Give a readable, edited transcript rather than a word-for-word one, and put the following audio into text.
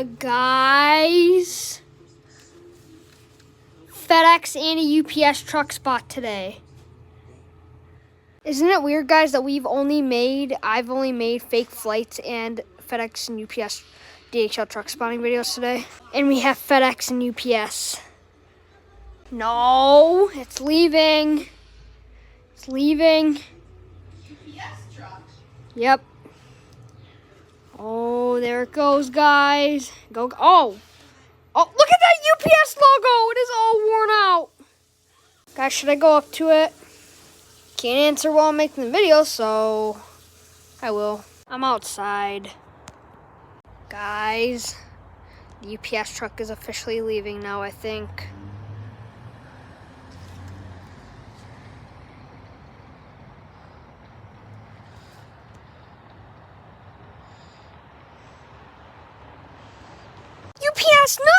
Guys, FedEx and a UPS truck spot today. Isn't it weird, guys, that I've only made fake flights and FedEx and UPS DHL truck spotting videos today? And we have FedEx and UPS. No, it's leaving. It's leaving. UPS truck. Yep. Oh, there it goes, guys. Go. Oh, look at that UPS logo. It is all worn out. Guys, should I go up to it? Can't answer while I'm making the video, so I will. I'm outside. Guys, the UPS truck is officially leaving now, I think. UPS, no!